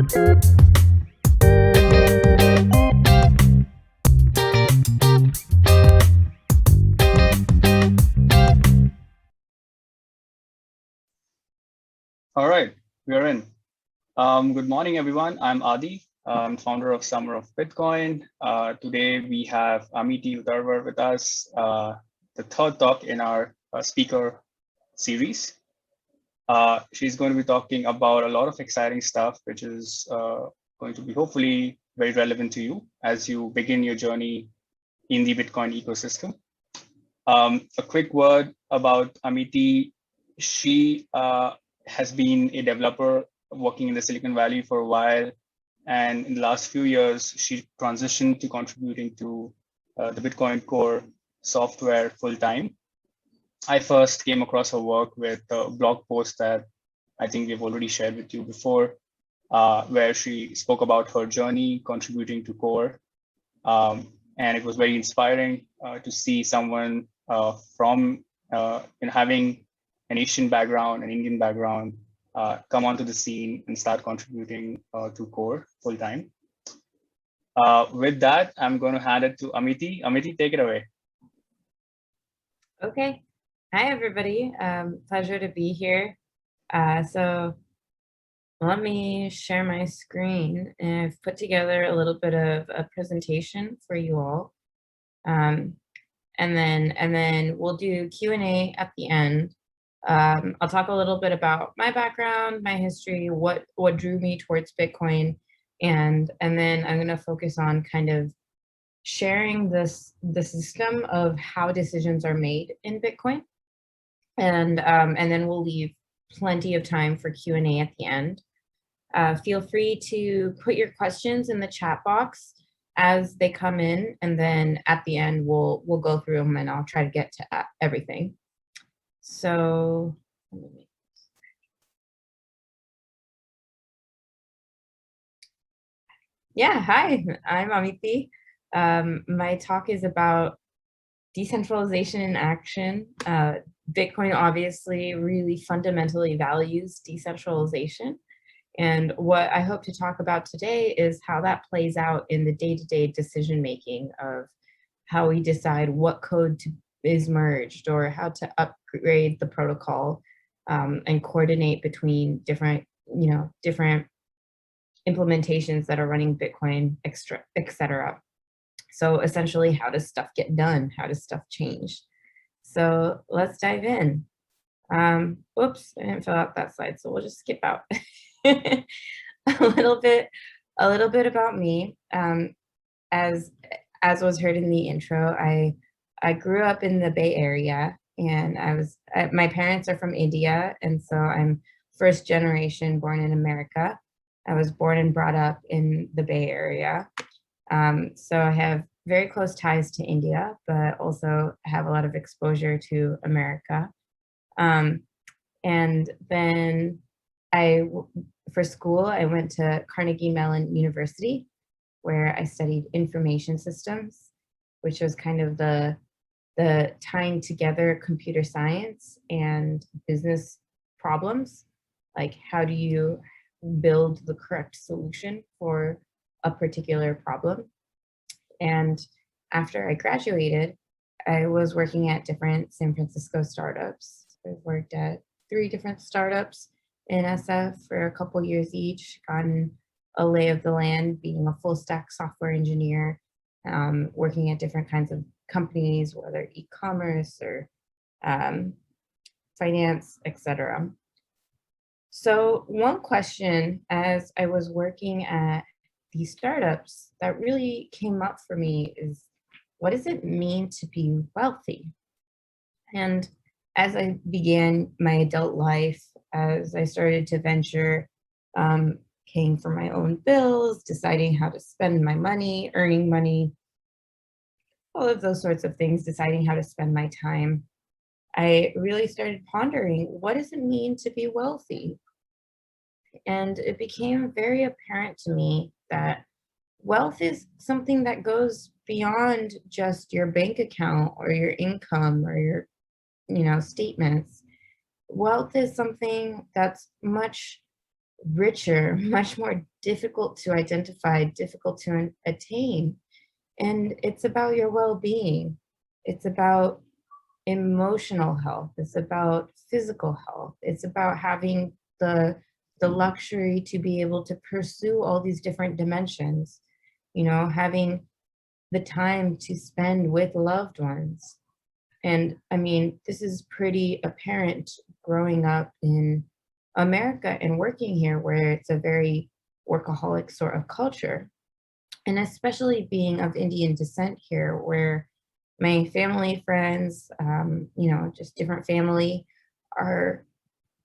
All right, we're in. Good morning, everyone. I'm Adi. I'm founder of Summer of Bitcoin. Today we have Amiti Uttarwar with us, the third talk in our speaker series. She's going to be talking about a lot of exciting stuff, which is going to be hopefully very relevant to you as you begin your journey in the Bitcoin ecosystem. A quick word about Amiti. She has been a developer working in the Silicon Valley for a while. And in the last few years, she transitioned to contributing to the Bitcoin Core software full time. I first came across her work with a blog post that I think we've already shared with you before, where she spoke about her journey contributing to Core. And it was very inspiring to see someone from having an Asian background, an Indian background, come onto the scene and start contributing to Core full time. With that, I'm going to hand it to Amiti. Amiti, take it away. Okay. Hi, everybody. Pleasure to be here. So let me share my screen. And I've put together a little bit of a presentation for you all. And then we'll do Q&A at the end. I'll talk a little bit about my background, my history, what drew me towards Bitcoin, and then I'm going to focus on kind of sharing the system of how decisions are made in Bitcoin, and then we'll leave plenty of time for Q&A at the end. Feel free to put your questions in the chat box as they come in, and then at the end we'll go through them and I'll try to get to everything. So yeah, hi, I'm Amiti. My talk is about decentralization in action. Bitcoin obviously really fundamentally values decentralization. And what I hope to talk about today is how that plays out in the day-to-day decision-making of how we decide what code is merged or how to upgrade the protocol and coordinate between different implementations that are running Bitcoin, etc. So essentially, how does stuff get done? How does stuff change? So let's dive in. Oops, I didn't fill out that slide, so we'll just skip out. a little bit about me. As was heard in the intro, I grew up in the Bay Area, and my parents are from India, and so I'm first generation born in America. I was born and brought up in the Bay Area. So I have very close ties to India, but also have a lot of exposure to America. And then for school, I went to Carnegie Mellon University, where I studied information systems, which was kind of the tying together computer science and business problems. Like, how do you build the correct solution for a particular problem? And after I graduated, I was working at different San Francisco startups. I've worked at 3 different startups in SF for a couple years each, gotten a lay of the land, being a full stack software engineer, working at different kinds of companies, whether e-commerce or finance, etc. So one question as I was working at these startups that really came up for me is, what does it mean to be wealthy? And as I began my adult life, as I started to venture, paying for my own bills, deciding how to spend my money, earning money, all of those sorts of things, deciding how to spend my time, I really started pondering, what does it mean to be wealthy? And it became very apparent to me that wealth is something that goes beyond just your bank account or your income or your, statements. Wealth is something that's much richer, much more difficult to identify, difficult to attain. And it's about your well-being. It's about emotional health. It's about physical health. It's about having the luxury to be able to pursue all these different dimensions, having the time to spend with loved ones. And I mean, this is pretty apparent growing up in America and working here, where it's a very workaholic sort of culture. And especially being of Indian descent here, where my family, friends, just different family are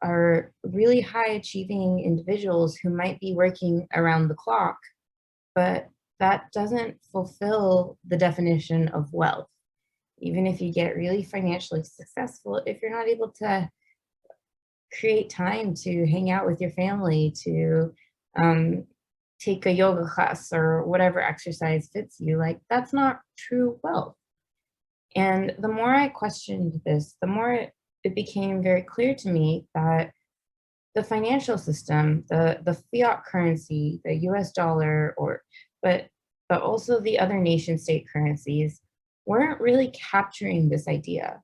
are really high achieving individuals who might be working around the clock, but that doesn't fulfill the definition of wealth. Even if you get really financially successful, if you're not able to create time to hang out with your family, to take a yoga class or whatever exercise fits you, like that's not true wealth. And the more I questioned this, the more it became very clear to me that the financial system, the fiat currency, the US dollar, but also the other nation state currencies weren't really capturing this idea.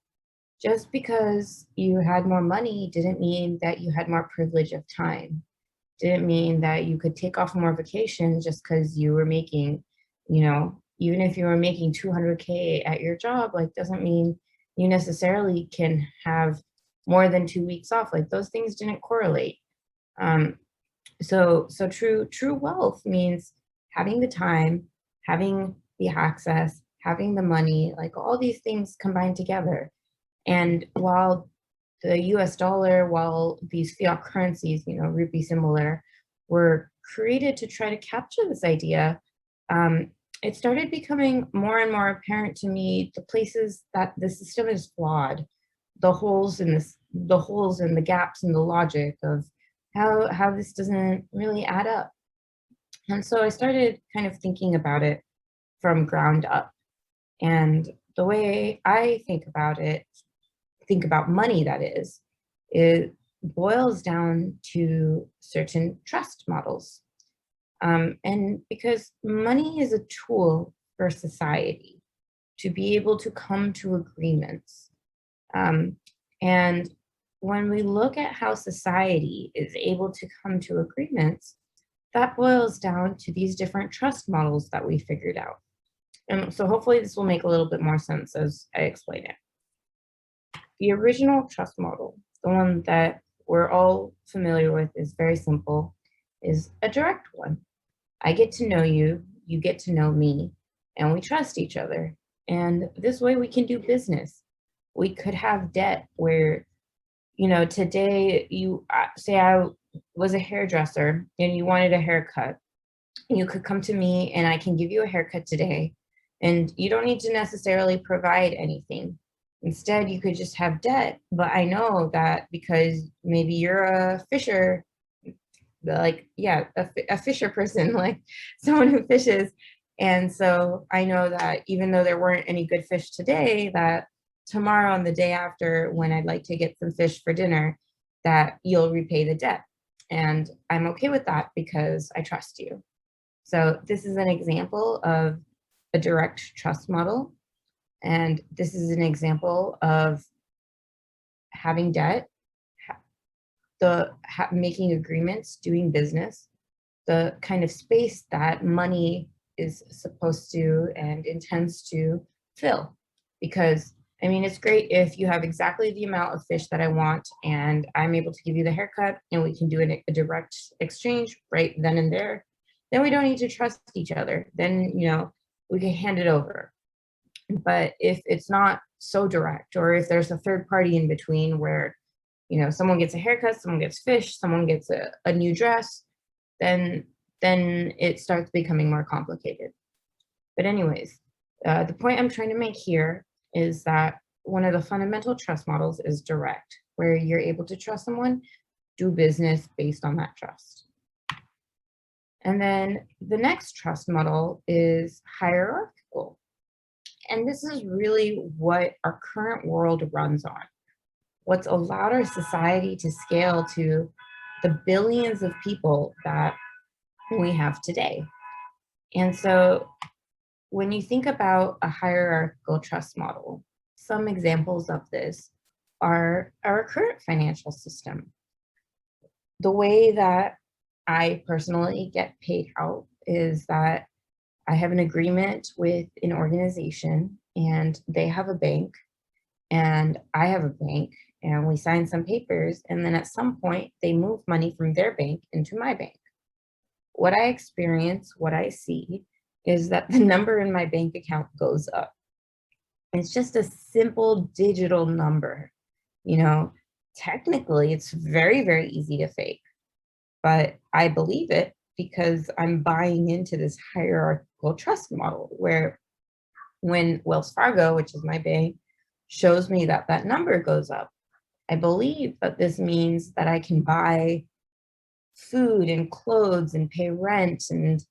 Just because you had more money didn't mean that you had more privilege of time. Didn't mean that you could take off more vacation just because you were making, even if you were making 200K at your job, like doesn't mean you necessarily can have more than 2 weeks off. Like those things didn't correlate. So true wealth means having the time, having the access, having the money, like all these things combined together. And while the US dollar, while these fiat currencies, rupee similar, were created to try to capture this idea, it started becoming more and more apparent to me the places that the system is flawed, the holes in the gaps in the logic of how this doesn't really add up. And so I started kind of thinking about it from ground up. And the way I think about money, that is, it boils down to certain trust models. And because money is a tool for society to be able to come to agreements. And when we look at how society is able to come to agreements, that boils down to these different trust models that we figured out. And so hopefully this will make a little bit more sense as I explain it. The original trust model, the one that we're all familiar with, is very simple, is a direct one. I get to know you, you get to know me, and we trust each other. And this way we can do business. We could have debt where, today you say I was a hairdresser and you wanted a haircut. You could come to me and I can give you a haircut today, and you don't need to necessarily provide anything. Instead, you could just have debt. But I know that because maybe you're a fisher, a fisher person, like someone who fishes. And so I know that even though there weren't any good fish today, that tomorrow and the day after, when I'd like to get some fish for dinner, that you'll repay the debt. And I'm okay with that because I trust you. So this is an example of a direct trust model. And this is an example of having debt, making agreements, doing business, the kind of space that money is supposed to and intends to fill. Because, I mean, it's great if you have exactly the amount of fish that I want and I'm able to give you the haircut and we can do a direct exchange right then and there. Then we don't need to trust each other. Then, we can hand it over. But if it's not so direct, or if there's a third party in between where, someone gets a haircut, someone gets fish, someone gets a new dress, then it starts becoming more complicated. But anyways, the point I'm trying to make here is that one of the fundamental trust models is direct, where you're able to trust someone, do business based on that trust. And then the next trust model is hierarchical. And this is really what our current world runs on. What's allowed our society to scale to the billions of people that we have today. And so when you think about a hierarchical trust model, some examples of this are our current financial system. The way that I personally get paid out is that I have an agreement with an organization and they have a bank and I have a bank and we sign some papers, and then at some point they move money from their bank into my bank. What I experience, what I see is that the number in my bank account goes up. It's just a simple digital number. You know, technically it's very, very easy to fake, but I believe it because I'm buying into this hierarchical trust model where when Wells Fargo, which is my bank, shows me that that number goes up, I believe that this means that I can buy food and clothes and pay rent and,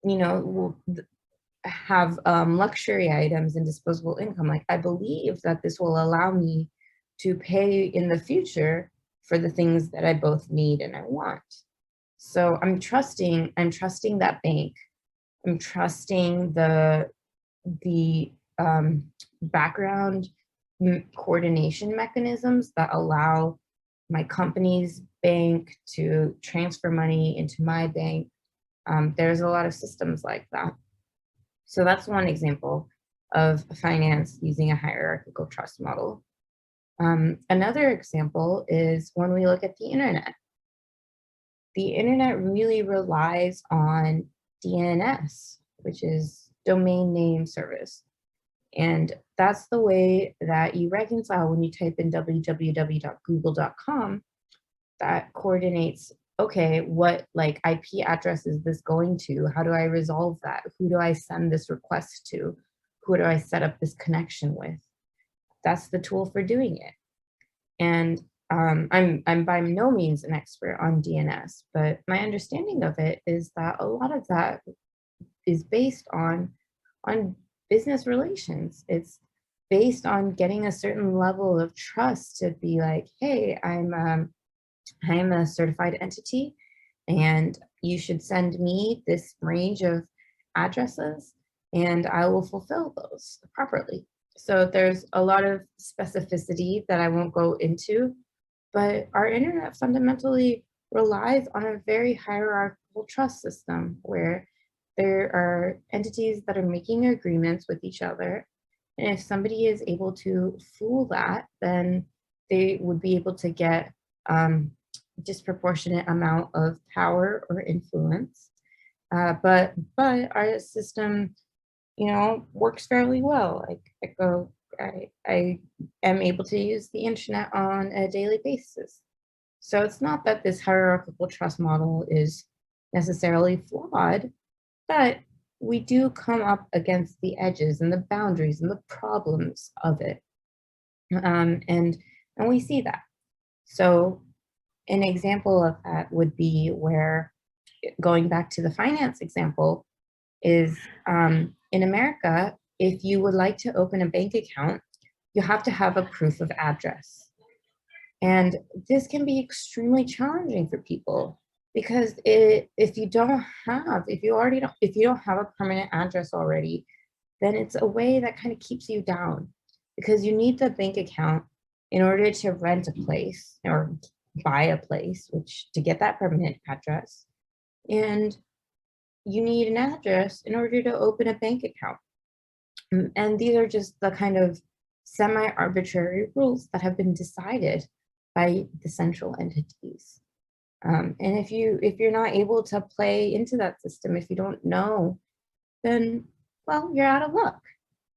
you know, have luxury items and disposable income. Like, I believe that this will allow me to pay in the future for the things that I both need and I want. So I'm trusting that bank. I'm trusting the background coordination mechanisms that allow my company's bank to transfer money into my bank. There's a lot of systems like that. So that's one example of finance using a hierarchical trust model. Another example is when we look at the internet. The internet really relies on DNS, which is domain name service. And that's the way that you reconcile when you type in www.google.com. That coordinates, okay, what like IP address is this going to? How do I resolve that? Who do I send this request to? Who do I set up this connection with? That's the tool for doing it. And I'm by no means an expert on DNS, but my understanding of it is that a lot of that is based on business relations. It's based on getting a certain level of trust to be like, hey, I'm a certified entity and you should send me this range of addresses and I will fulfill those properly. So there's a lot of specificity that I won't go into, but our internet fundamentally relies on a very hierarchical trust system where there are entities that are making agreements with each other. And if somebody is able to fool that, then they would be able to get disproportionate amount of power or influence. But our system, you know, works fairly well. I am able to use the internet on a daily basis. So it's not that this hierarchical trust model is necessarily flawed, but we do come up against the edges and the boundaries and the problems of it. And we see that. So an example of that would be where, going back to the finance example, is in America, if you would like to open a bank account, you have to have a proof of address. And this can be extremely challenging for people because if you don't have a permanent address already, then it's a way that kind of keeps you down because you need the bank account in order to rent a place or buy a place, which to get that permanent address. And you need an address in order to open a bank account. And these are just the kind of semi-arbitrary rules that have been decided by the central entities. And if you're not able to play into that system, if you don't know, then, well, you're out of luck.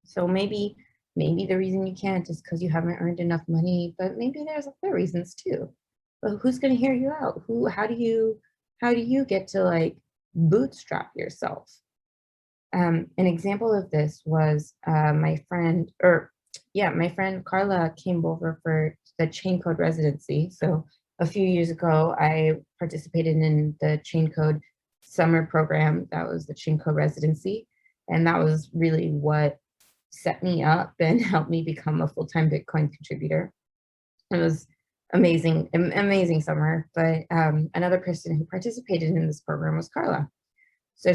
So maybe the reason you can't is because you haven't earned enough money, but maybe there's other reasons too. But who's going to hear you out? How do you get to like bootstrap yourself? An example of this was my friend Carla came over for the chain code residency. So a few years ago, I participated in the chain code summer program. That was the chain code residency. And that was really what set me up and helped me become a full-time Bitcoin contributor. It was amazing summer. But another person who participated in this program was Carla. So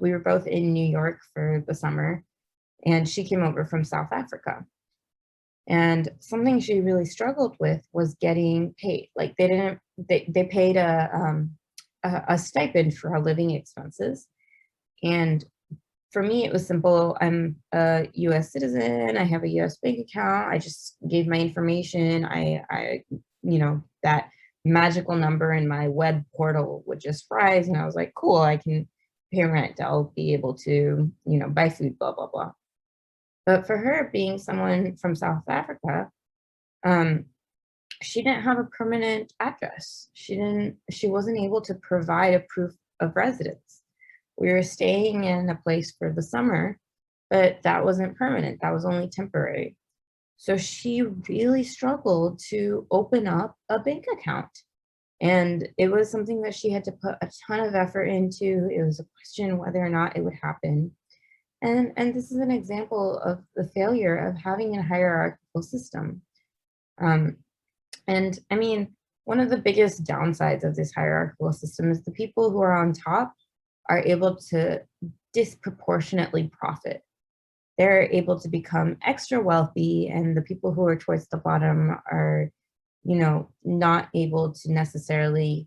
we were both in New York for the summer, and she came over from South Africa. And something she really struggled with was getting paid. Like they paid a stipend for her living expenses. And for me, it was simple. I'm a US citizen. I have a US bank account. I just gave my information. That magical number in my web portal would just rise. And I was like, cool, I can pay rent. I'll be able to, buy food, blah, blah, blah. But for her, being someone from South Africa, she didn't have a permanent address. She wasn't able to provide a proof of residence. We were staying in a place for the summer, but that wasn't permanent. That was only temporary. So she really struggled to open up a bank account. And it was something that she had to put a ton of effort into. It was a question whether or not it would happen. And this is an example of the failure of having a hierarchical system. And I mean, one of the biggest downsides of this hierarchical system is the people who are on top are able to disproportionately profit. They're able to become extra wealthy, and the people who are towards the bottom are, not able to necessarily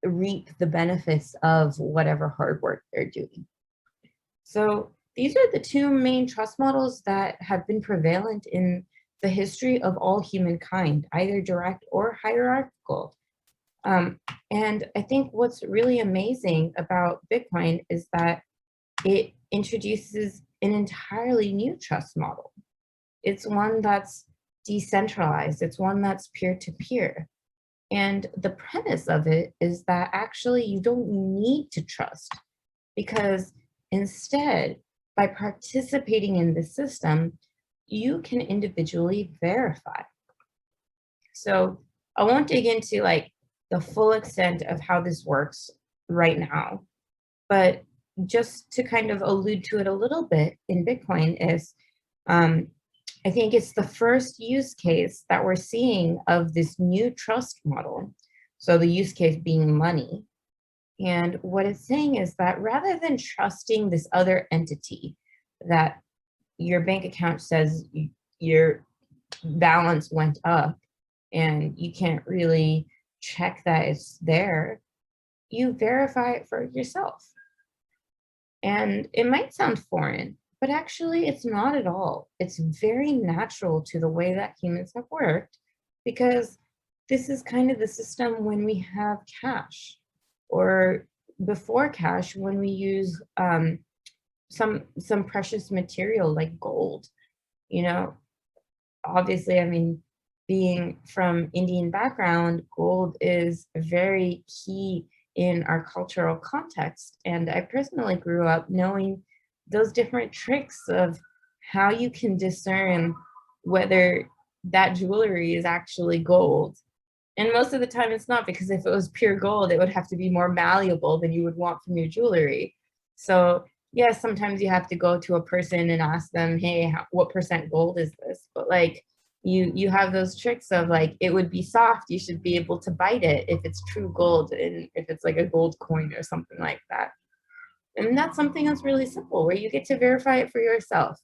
reap the benefits of whatever hard work they're doing. So these are the two main trust models that have been prevalent in the history of all humankind, either direct or hierarchical. And I think what's really amazing about Bitcoin is that it introduces an entirely new trust model. It's one that's decentralized. It's one that's peer-to-peer. And the premise of it is that actually you don't need to trust, because instead, by participating in the system, you can individually verify. So I won't dig into the full extent of how this works right now, but just to kind of allude to it a little bit in Bitcoin is, I think it's the first use case that we're seeing of this new trust model. So the use case being money. And what it's saying is that rather than trusting this other entity that your bank account says your balance went up and you can't really check that it's there, you verify it for yourself. And it might sound foreign, but actually it's not at all. It's very natural to the way that humans have worked, because this is kind of the system when we have cash, or before cash when we use some precious material like gold. Obviously, I mean, being from Indian background, gold is very key in our cultural context. And I personally grew up knowing those different tricks of how you can discern whether that jewelry is actually gold. And most of the time it's not, because if it was pure gold, it would have to be more malleable than you would want from your jewelry. So yes, sometimes you have to go to a person and ask them, hey, what percent gold is this? But you have those tricks of it would be soft, you should be able to bite it if it's true gold, and if it's like a gold coin or something like that. And that's something that's really simple, where you get to verify it for yourself,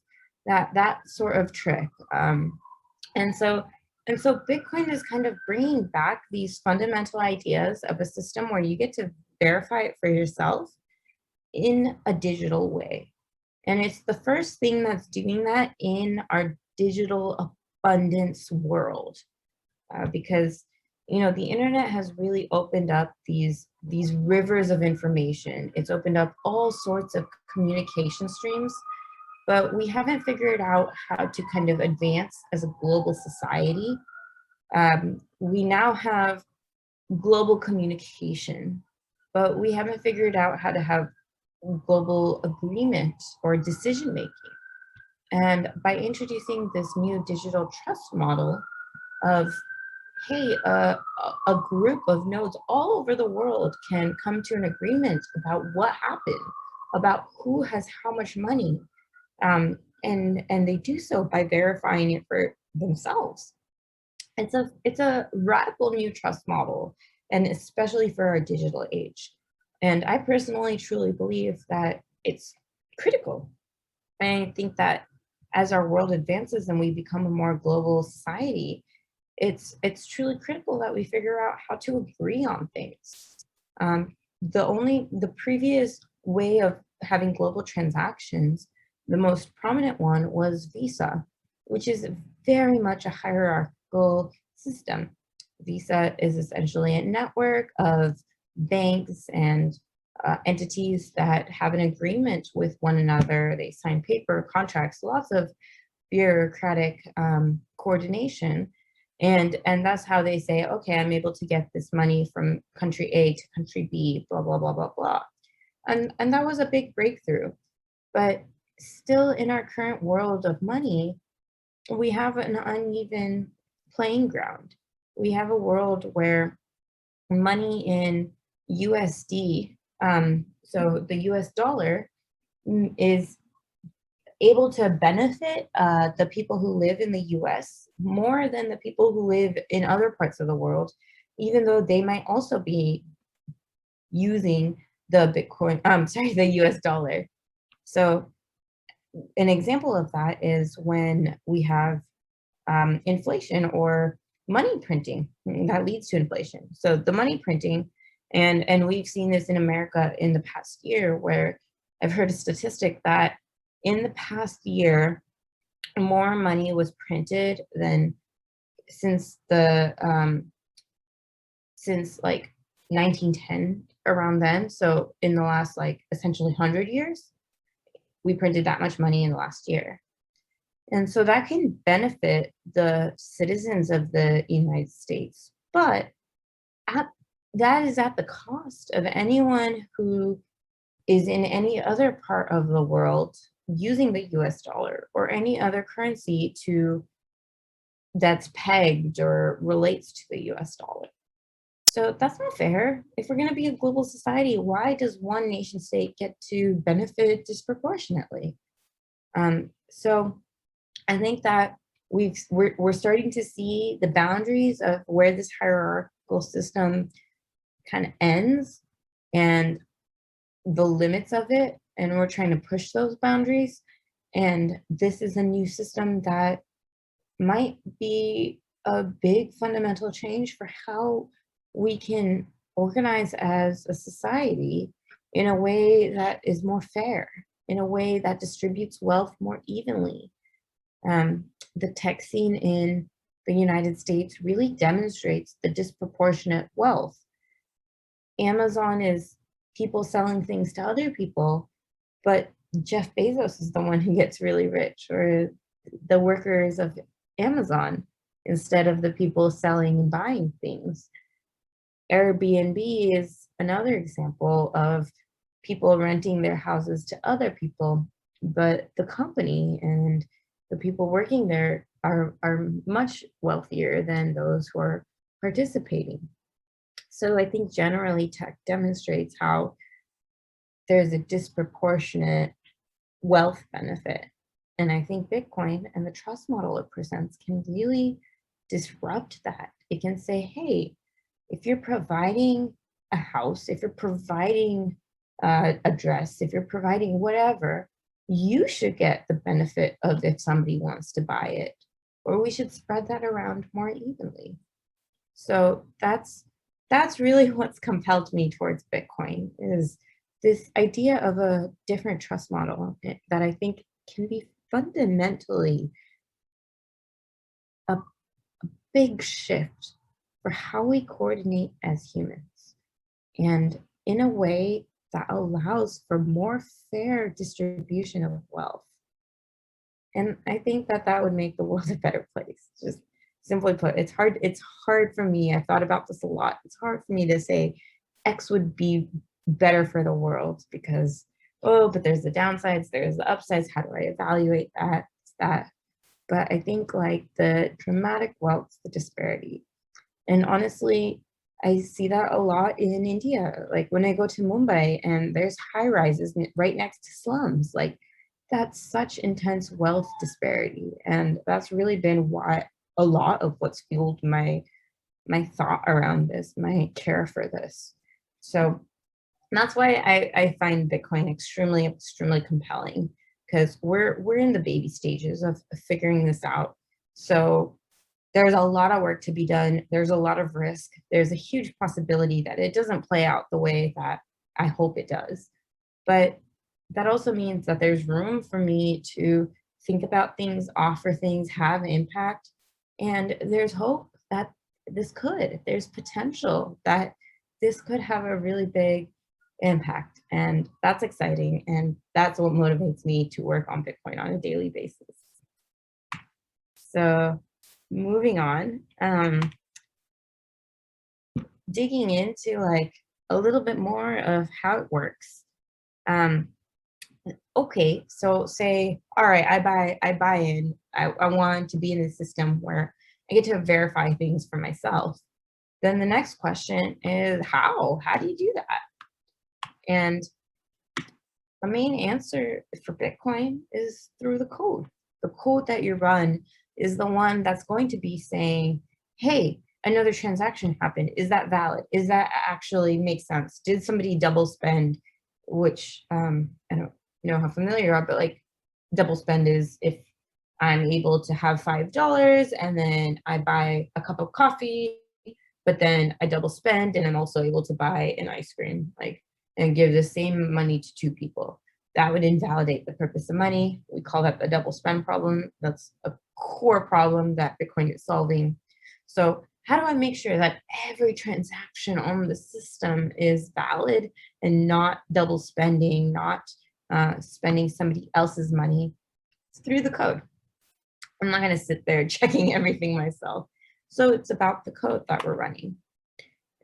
that sort of trick. And so Bitcoin is kind of bringing back these fundamental ideas of a system where you get to verify it for yourself in a digital way. And it's the first thing that's doing that in our digital abundance world, because the internet has really opened up these rivers of information. It's opened up all sorts of communication streams, but we haven't figured out how to kind of advance as a global society. We now have global communication, but we haven't figured out how to have global agreement or decision making. And by introducing this new digital trust model of, hey, a group of nodes all over the world can come to an agreement about what happened, about who has how much money, and they do so by verifying it for themselves. It's a radical new trust model, and especially for our digital age. And I personally truly believe that it's critical. And I think that as our world advances and we become a more global society, it's truly critical that we figure out how to agree on things. The previous way of having global transactions, the most prominent one was Visa, which is very much a hierarchical system. Visa is essentially a network of banks and entities that have an agreement with one another. They sign paper contracts, lots of bureaucratic coordination. And that's how they say, okay, I'm able to get this money from country A to country B, blah, blah, blah, blah, blah. And that was a big breakthrough. But still in our current world of money, we have an uneven playing ground. We have a world where money in USD, so the US dollar, is able to benefit the people who live in the US more than the people who live in other parts of the world, even though they might also be using the the US dollar. So an example of that is when we have inflation or money printing that leads to inflation. So the money printing, and we've seen this in America in the past year, where I've heard a statistic that in the past year, more money was printed than since like 1910, around then. So in the last like essentially 100 years, we printed that much money in the last year. And so that can benefit the citizens of the United States, but that is at the cost of anyone who is in any other part of the world using the US dollar or any other currency that's pegged or relates to the US dollar. So that's not fair. If we're going to be a global society, why does one nation state get to benefit disproportionately? So I think that we're starting to see the boundaries of where this hierarchical system kind of ends and the limits of it, and we're trying to push those boundaries. And this is a new system that might be a big fundamental change for how we can organize as a society in a way that is more fair, in a way that distributes wealth more evenly. The tech scene in the United States really demonstrates the disproportionate wealth. Amazon is people selling things to other people, but Jeff Bezos is the one who gets really rich, or the workers of Amazon instead of the people selling and buying things. Airbnb is another example of people renting their houses to other people, but the company and the people working there are much wealthier than those who are participating. So I think generally tech demonstrates how there's a disproportionate wealth benefit. And I think Bitcoin and the trust model it presents can really disrupt that. It can say, hey, if you're providing a house, if you're providing a dress, if you're providing whatever, you should get the benefit of if somebody wants to buy it, or we should spread that around more evenly. So that's really what's compelled me towards Bitcoin, is this idea of a different trust model that I think can be fundamentally a big shift for how we coordinate as humans, and in a way that allows for more fair distribution of wealth. And I think that that would make the world a better place. Just simply put, it's hard for me. I've thought about this a lot. It's hard for me to say X would be better for the world because, oh, but there's the downsides, there's the upsides. How do I evaluate that? But I think like the dramatic wealth, the disparity. And honestly, I see that a lot in India. Like when I go to Mumbai and there's high rises right next to slums, like that's such intense wealth disparity. And that's really been why a lot of what's fueled my thought around this, my care for this. So that's why I find Bitcoin extremely compelling, because we're in the baby stages of figuring this out. So there's a lot of work to be done. There's a lot of risk. There's a huge possibility that it doesn't play out the way that I hope it does. But that also means that there's room for me to think about things, offer things, have impact. And there's hope that there's potential that this could have a really big impact. And that's exciting. And that's what motivates me to work on Bitcoin on a daily basis. So moving on, digging into like a little bit more of how it works. Okay, so say, all right, I buy in. I want to be in a system where I get to verify things for myself. Then the next question is how? How do you do that? And the main answer for Bitcoin is through the code. The code that you run is the one that's going to be saying, hey, another transaction happened. Is that valid? Is that actually make sense? Did somebody double spend? Which I don't know how familiar you are, but like double spend is if I'm able to have $5 and then I buy a cup of coffee, but then I double spend and I'm also able to buy an ice cream, like, and give the same money to two people. That would invalidate the purpose of money. We call that the double spend problem. That's a core problem that Bitcoin is solving. So how do I make sure that every transaction on the system is valid and not double spending, not spending somebody else's money? It's through the code. I'm not going to sit there checking everything myself. So it's about the code that we're running.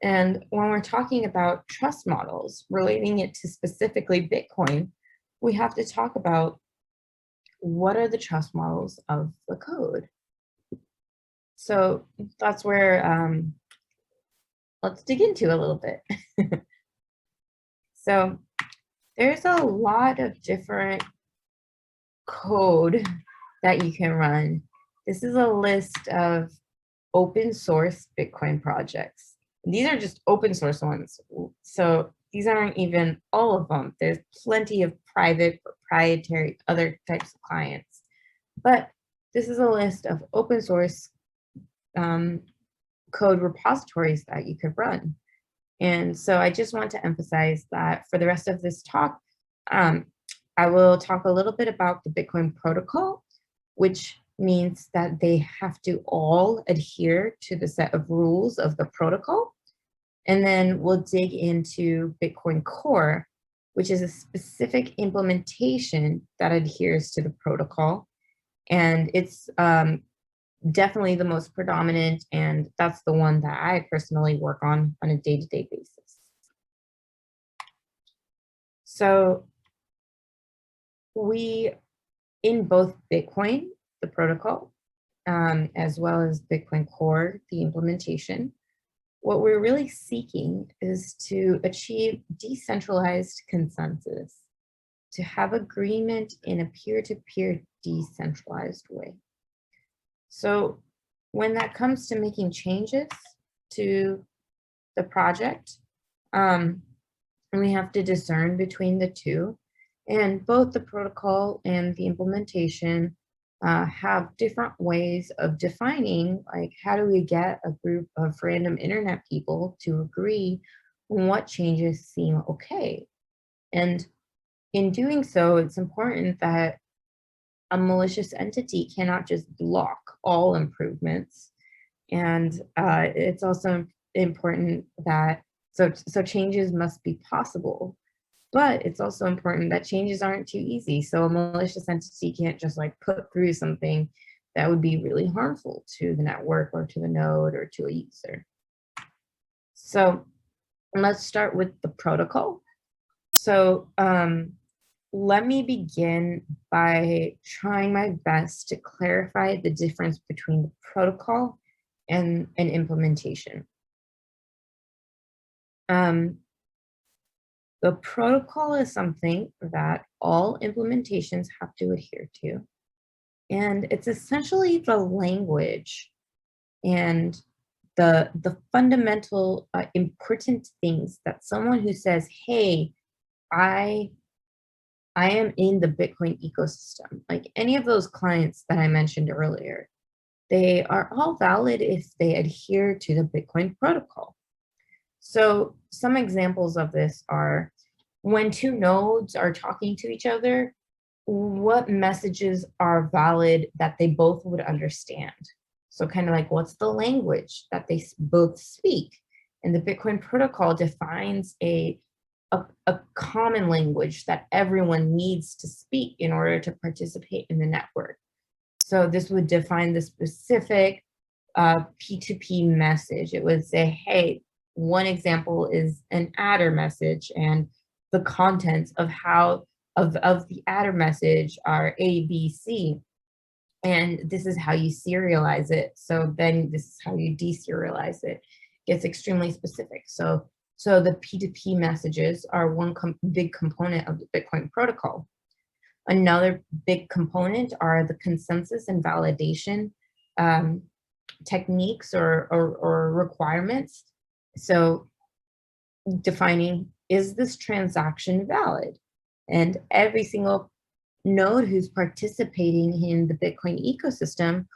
And when we're talking about trust models, relating it to specifically Bitcoin, we have to talk about what are the trust models of the code. So that's where, let's dig into a little bit. So there's a lot of different code that you can run. This is a list of open source Bitcoin projects. These are just open source ones. So these aren't even all of them. There's plenty of private, proprietary, other types of clients. But this is a list of open source code repositories that you could run. And so I just want to emphasize that for the rest of this talk, I will talk a little bit about the Bitcoin protocol, which means that they have to all adhere to the set of rules of the protocol. And then we'll dig into Bitcoin Core, which is a specific implementation that adheres to the protocol. And it's definitely the most predominant, and that's the one that I personally work on a day-to-day basis. So we, in both Bitcoin, the protocol, as well as Bitcoin Core, the implementation, what we're really seeking is to achieve decentralized consensus, to have agreement in a peer-to-peer decentralized way. So when that comes to making changes to the project, we have to discern between the two. And both the protocol and the implementation have different ways of defining, like, how do we get a group of random internet people to agree on what changes seem okay? And in doing so, it's important that a malicious entity cannot just block all improvements. And it's also important that, so changes must be possible, but it's also important that changes aren't too easy. So a malicious entity can't just like put through something that would be really harmful to the network or to the node or to a user. So let's start with the protocol. So let me begin by trying my best to clarify the difference between the protocol and an implementation. The protocol is something that all implementations have to adhere to. And it's essentially the language And the fundamental important things that someone who says, hey, I am in the Bitcoin ecosystem, like any of those clients that I mentioned earlier, they are all valid if they adhere to the Bitcoin protocol. So some examples of this are when two nodes are talking to each other, what messages are valid that they both would understand? So kind of like, what's the language that they both speak? And the Bitcoin protocol defines a common language that everyone needs to speak in order to participate in the network. So this would define the specific P2P message. It would say, hey, one example is an adder message, and the contents of the adder message are A, B, C. And this is how you serialize it. So then this is how you deserialize it. It gets extremely specific. So the P2P messages are one big component of the Bitcoin protocol. Another big component are the consensus and validation techniques or requirements. So defining, is this transaction valid? And every single node who's participating in the Bitcoin ecosystem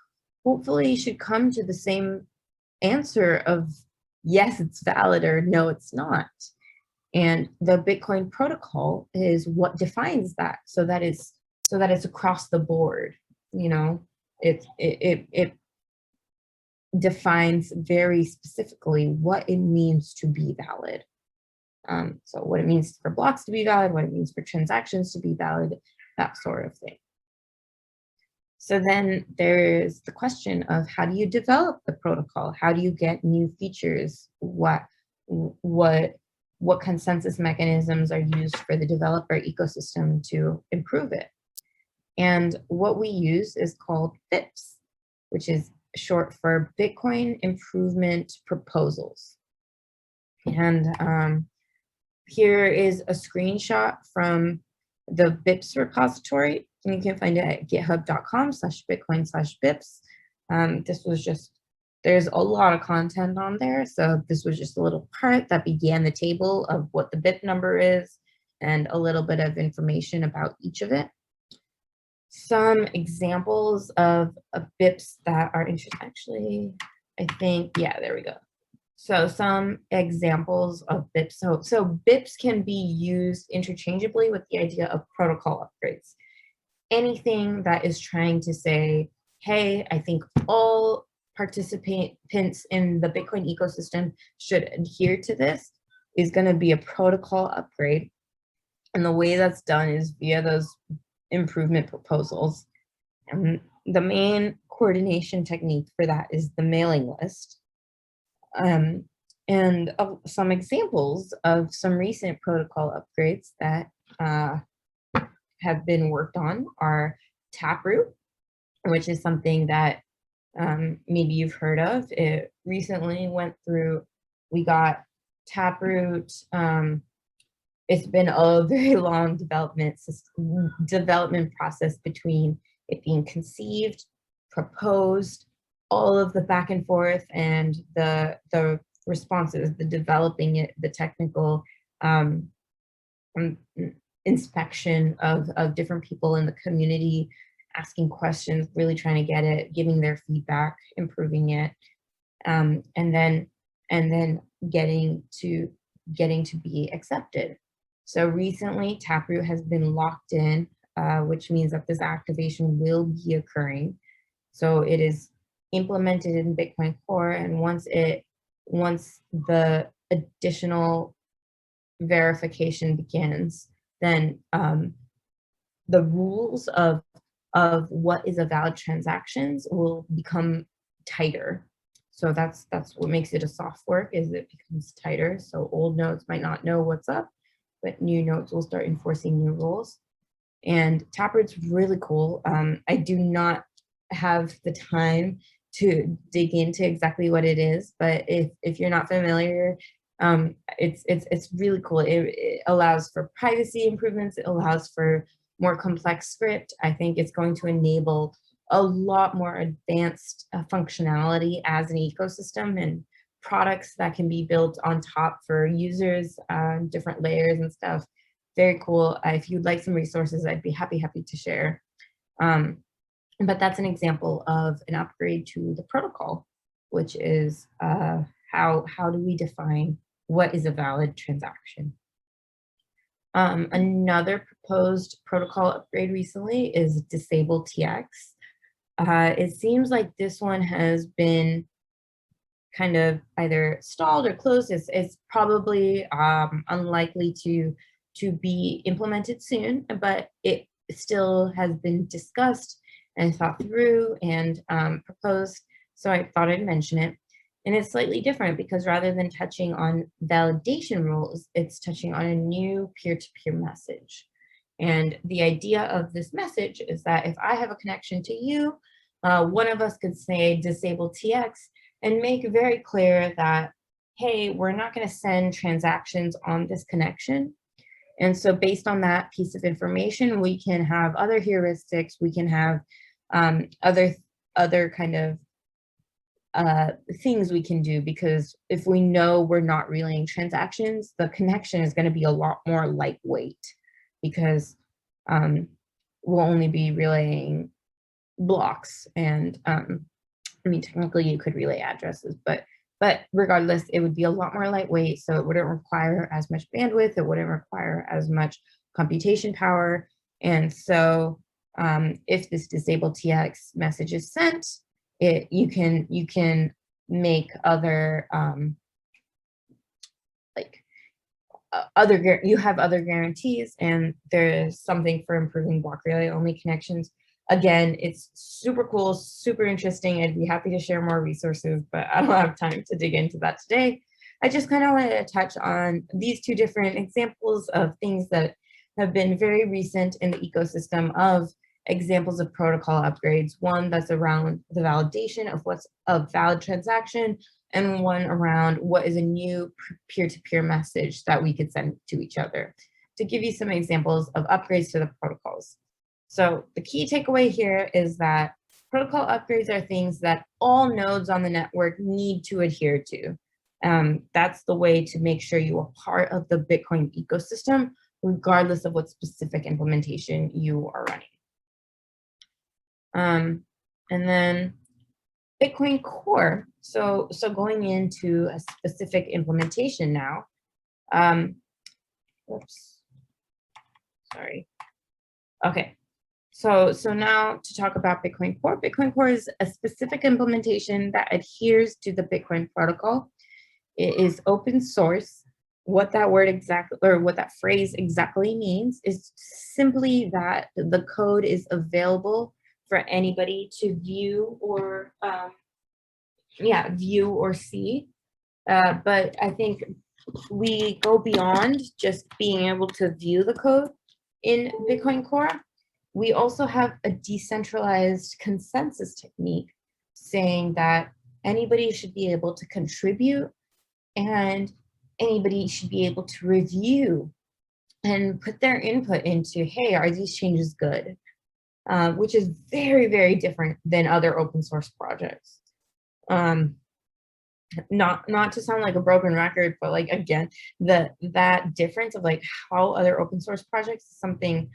hopefully should come to the same answer of yes, it's valid, or no, it's not. And the Bitcoin protocol is what defines that. So that it's across the board. You know, it defines very specifically what it means to be valid. So what it means for blocks to be valid, what it means for transactions to be valid, that sort of thing. So then there's the question of, how do you develop the protocol? How do you get new features? What consensus mechanisms are used for the developer ecosystem to improve it? And what we use is called BIPs, which is short for Bitcoin Improvement Proposals. And here is a screenshot from the BIPs repository. And you can find it at github.com/bitcoin/bips. This was just, there's a lot of content on there. So this was just a little part that began the table of what the BIP number is and a little bit of information about each of it. Some examples of BIPs that are interesting, actually, I think, yeah, there we go. So some examples of BIPs. So BIPs can be used interchangeably with the idea of protocol upgrades. Anything that is trying to say, hey, I think all participants in the Bitcoin ecosystem should adhere to this, is going to be a protocol upgrade. And the way that's done is via those improvement proposals. And the main coordination technique for that is the mailing list. And some examples of some recent protocol upgrades that have been worked on are Taproot, which is something that maybe you've heard of. It recently went through, we got Taproot. It's been a very long development process between it being conceived, proposed, all of the back and forth, and the responses, the developing it, the technical inspection of different people in the community, asking questions, really trying to get it, giving their feedback, improving it, and then getting to be accepted. So recently, Taproot has been locked in, which means that this activation will be occurring. So it is implemented in Bitcoin Core, and once the additional verification begins, then the rules of what is a valid transactions will become tighter. So that's what makes it a soft fork, is it becomes tighter. So old nodes might not know what's up, but new nodes will start enforcing new rules. And Taproot's really cool. I do not have the time to dig into exactly what it is, but if you're not familiar, it's really cool. It allows for privacy improvements. It allows for more complex script. I think it's going to enable a lot more advanced functionality as an ecosystem and products that can be built on top for users, different layers and stuff. Very cool. If you'd like some resources, I'd be happy to share. But that's an example of an upgrade to the protocol, which is how do we define what is a valid transaction. Another proposed protocol upgrade recently is Disable TX. It seems like this one has been kind of either stalled or closed. It's probably unlikely to be implemented soon, but it still has been discussed and thought through and proposed. So I thought I'd mention it. And it's slightly different because rather than touching on validation rules, it's touching on a new peer-to-peer message. And the idea of this message is that if I have a connection to you, one of us could say disable TX and make very clear that, hey, we're not going to send transactions on this connection. And so based on that piece of information, we can have other heuristics, we can have other kind of things we can do, because if we know we're not relaying transactions, the connection is going to be a lot more lightweight because we'll only be relaying blocks. And I mean, technically you could relay addresses, but regardless, it would be a lot more lightweight. So it wouldn't require as much bandwidth. It wouldn't require as much computation power. And so if this disable TX message is sent, you can make other you have other guarantees, and there's something for improving block relay only connections. Again, it's super cool, super interesting. I'd be happy to share more resources, but I don't have time to dig into that today. I just kind of wanted to touch on these two different examples of things that have been very recent in the ecosystem of examples of protocol upgrades. One that's around the validation of what's a valid transaction, and one around what is a new peer-to-peer message that we could send to each other. To give you some examples of upgrades to the protocols. So the key takeaway here is that protocol upgrades are things that all nodes on the network need to adhere to. That's the way to make sure you are part of the Bitcoin ecosystem, regardless of what specific implementation you are running. And then Bitcoin Core. So going into a specific implementation now. Oops, sorry. Okay, so now to talk about Bitcoin Core. Bitcoin Core is a specific implementation that adheres to the Bitcoin protocol. It is open source. What that word exactly, or what that phrase exactly means, is simply that the code is available for anybody to view or see. But I think we go beyond just being able to view the code in Bitcoin Core. We also have a decentralized consensus technique saying that anybody should be able to contribute and anybody should be able to review and put their input into, hey, are these changes good? Which is very, very different than other open source projects. Not to sound like a broken record, but like, again, that difference of like how other open source projects is something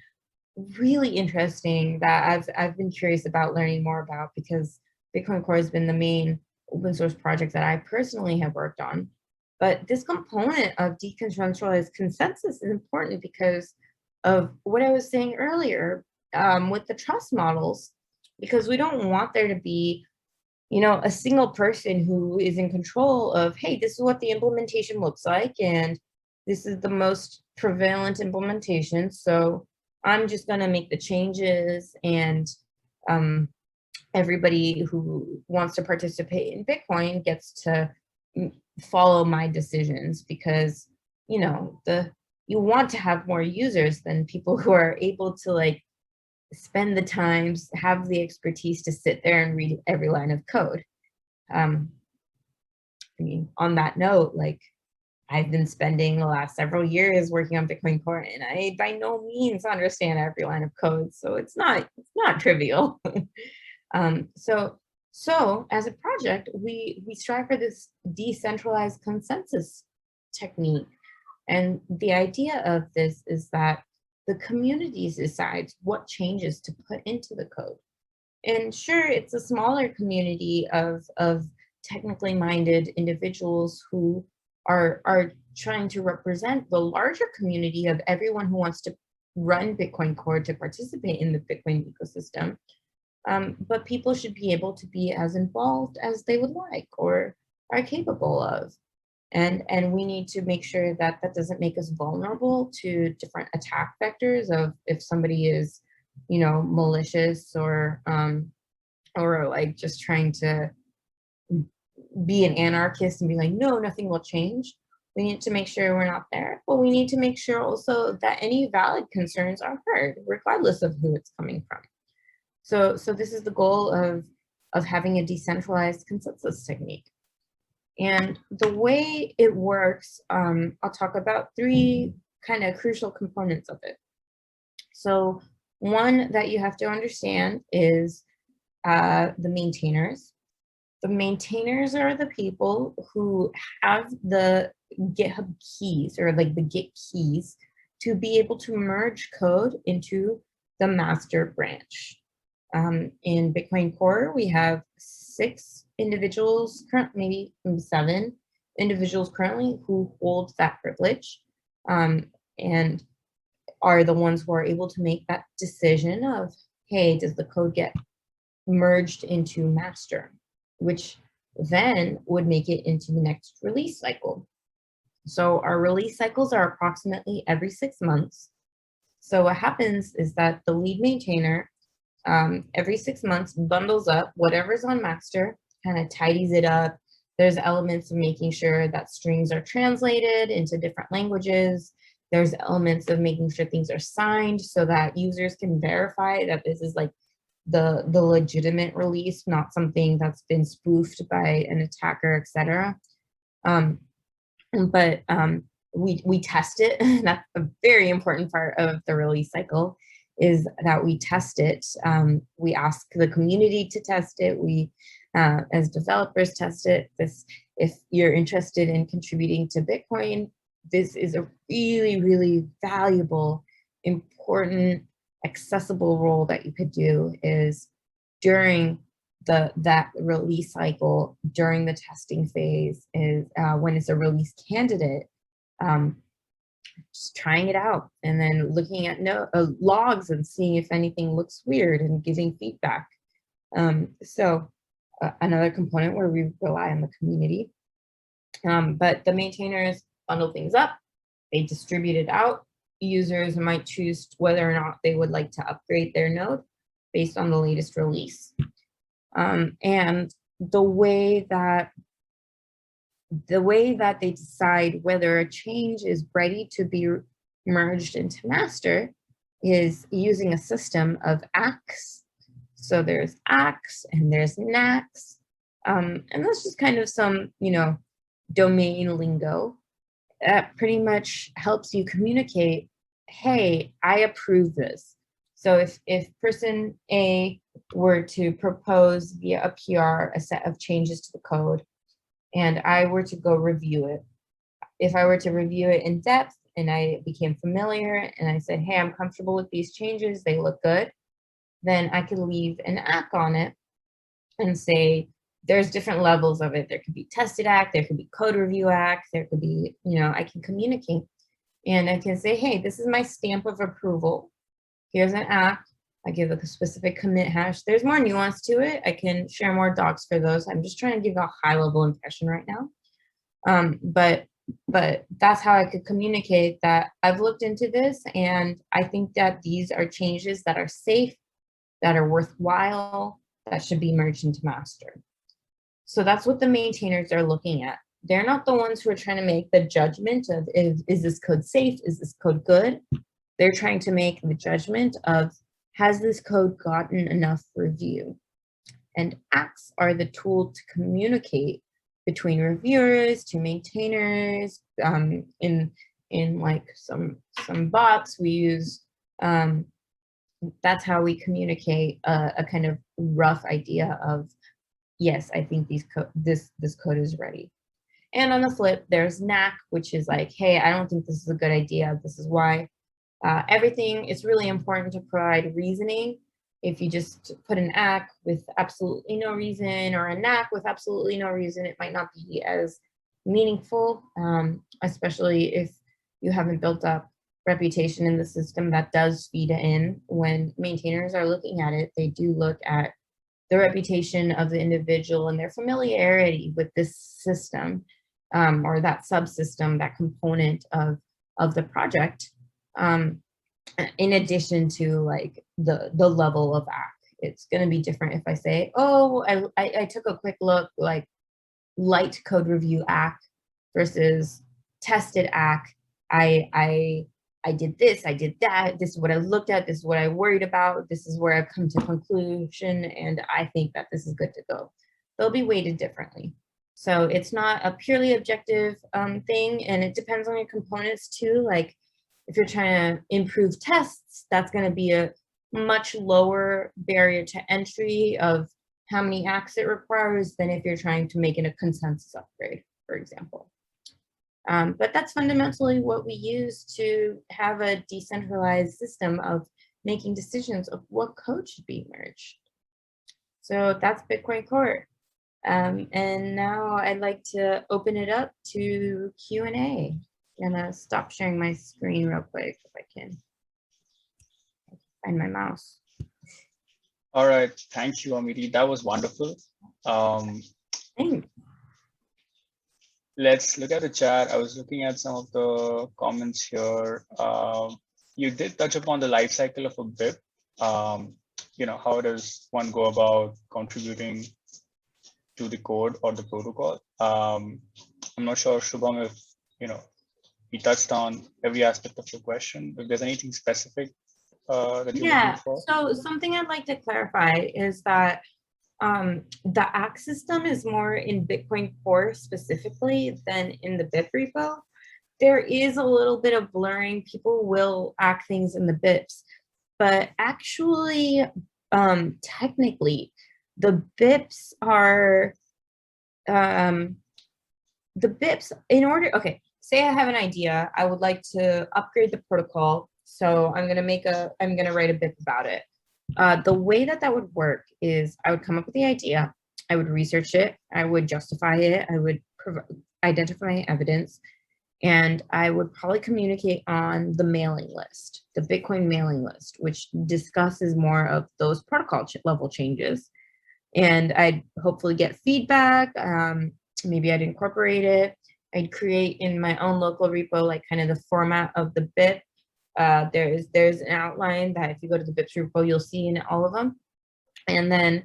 really interesting that I've been curious about learning more about, because Bitcoin Core has been the main open source project that I personally have worked on. But this component of decentralized consensus is important because of what I was saying earlier with the trust models, because we don't want there to be, a single person who is in control of, hey, this is what the implementation looks like, and this is the most prevalent implementation, so I'm just going to make the changes, and everybody who wants to participate in Bitcoin gets to follow my decisions, because you want to have more users than people who are able to like spend the time, have the expertise to sit there and read every line of code. I mean, on that note, like, I've been spending the last several years working on Bitcoin Core, and I by no means understand every line of code, so it's not trivial. So as a project, we strive for this decentralized consensus technique. And the idea of this is that the community decides what changes to put into the code. And sure, it's a smaller community of technically minded individuals who are trying to represent the larger community of everyone who wants to run Bitcoin Core to participate in the Bitcoin ecosystem. But people should be able to be as involved as they would like or are capable of. And we need to make sure that that doesn't make us vulnerable to different attack vectors of if somebody is, malicious or like just trying to be an anarchist and be like, no, nothing will change. We need to make sure we're not there, but we need to make sure also that any valid concerns are heard, regardless of who it's coming from. So this is the goal of having a decentralized consensus technique. And the way it works, I'll talk about three kind of crucial components of it. So one that you have to understand is the maintainers. The maintainers are the people who have the GitHub keys or like the Git keys to be able to merge code into the master branch. In Bitcoin Core, we have 6 individuals, maybe 7 individuals currently who hold that privilege and are the ones who are able to make that decision of, hey, does the code get merged into master, which then would make it into the next release cycle. So our release cycles are approximately every 6 months. So what happens is that the lead maintainer every 6 months bundles up whatever's on master, kind of tidies it up. There's elements of making sure that strings are translated into different languages. There's elements of making sure things are signed so that users can verify that this is like the legitimate release, not something that's been spoofed by an attacker, etc. But we test it. That's a very important part of the release cycle, is that we test it. We ask the community to test it. We, as developers, test it. If you're interested in contributing to Bitcoin, this is a really, really valuable, important, accessible role that you could do is during that release cycle, during the testing phase, is when it's a release candidate, just trying it out and then looking at logs and seeing if anything looks weird and giving feedback. So another component where we rely on the community. But the maintainers bundle things up, they distribute it out. Users might choose whether or not they would like to upgrade their node based on the latest release. And the way that they decide whether a change is ready to be merged into master is using a system of acts. So there's acts and there's nacks. And that's just kind of some, domain lingo that pretty much helps you communicate, hey, I approve this. So if person A were to propose via a PR a set of changes to the code, and I were to go review it, if I were to review it in depth and I became familiar and I said, hey, I'm comfortable with these changes, they look good, then I could leave an act on it and say, there's different levels of it. There could be tested act, there could be code review act, there could be, I can communicate and I can say, hey, this is my stamp of approval. Here's an act. I give a specific commit hash. There's more nuance to it. I can share more docs for those. I'm just trying to give a high level impression right now. But that's how I could communicate that I've looked into this and I think that these are changes that are safe, that are worthwhile, that should be merged into master. So that's what the maintainers are looking at. They're not the ones who are trying to make the judgment of, is this code safe? Is this code good? They're trying to make the judgment of, has this code gotten enough review? And acts are the tool to communicate between reviewers to maintainers. In like some bots, we use that's how we communicate a kind of rough idea of, yes, I think this code is ready. And on the flip, there's knack, which is like, hey, I don't think this is a good idea. This is why. Everything, it's really important to provide reasoning. If you just put an ack with absolutely no reason or a knack with absolutely no reason, it might not be as meaningful, especially if you haven't built up reputation in the system. That does feed in when maintainers are looking at it. They do look at the reputation of the individual and their familiarity with this system, or that subsystem, that component of the project, in addition to like the level of ack. It's going to be different if I say, oh, I took a quick look, like light code review ack versus tested ack. I did this, I did that, this is what I looked at, this is what I worried about, this is where I've come to conclusion, and I think that this is good to go. They'll be weighted differently. So it's not a purely objective thing, and it depends on your components too. Like if you're trying to improve tests, that's going to be a much lower barrier to entry of how many acts it requires than if you're trying to make it a consensus upgrade, for example. But that's fundamentally what we use to have a decentralized system of making decisions of what code should be merged. So that's Bitcoin Core. And now I'd like to open it up to Q&A. I'm gonna stop sharing my screen real quick if I can find my mouse. All right, thank you, Amiti. That was wonderful. Thanks. Let's look at the chat. I was looking at some of the comments here. You did touch upon the life cycle of a BIP. How does one go about contributing to the code or the protocol? I'm not sure, Shubham, if we touched on every aspect of your question. If there's anything specific that you're looking for. So something I'd like to clarify is that the ACK system is more in Bitcoin Core specifically than in the BIP repo. There is a little bit of blurring. People will ACK things in the BIPs, but actually, technically, the BIPs are, say I have an idea, I would like to upgrade the protocol. So I'm gonna write a BIP about it. The way that would work is I would come up with the idea, I would research it, I would justify it, I would identify evidence, and I would probably communicate on the mailing list, the Bitcoin mailing list, which discusses more of those protocol level changes. And I'd hopefully get feedback. Maybe I'd incorporate it. I'd create in my own local repo, like kind of the format of the BIP. There's an outline that if you go to the BIPs repo, you'll see in all of them. And then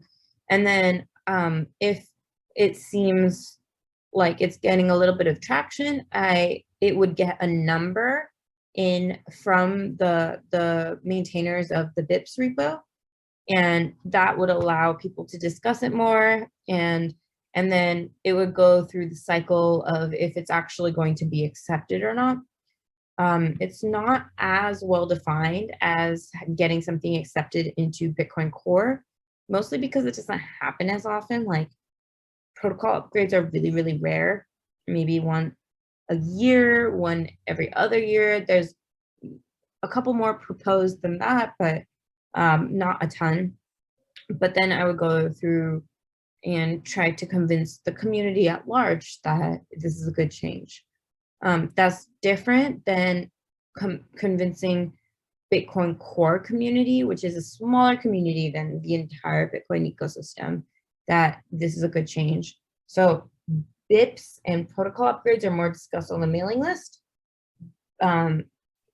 if it seems like it's getting a little bit of traction, it would get a number in from the maintainers of the BIPs repo, and that would allow people to discuss it more, and then it would go through the cycle of if it's actually going to be accepted or not. It's not as well defined as getting something accepted into Bitcoin Core, mostly because it doesn't happen as often. Like protocol upgrades are really, really rare. Maybe one a year, one every other year. There's a couple more proposed than that, but not a ton. But then I would go through and try to convince the community at large that this is a good change. That's different than convincing Bitcoin Core community, which is a smaller community than the entire Bitcoin ecosystem, that this is a good change. So BIPs and protocol upgrades are more discussed on the mailing list.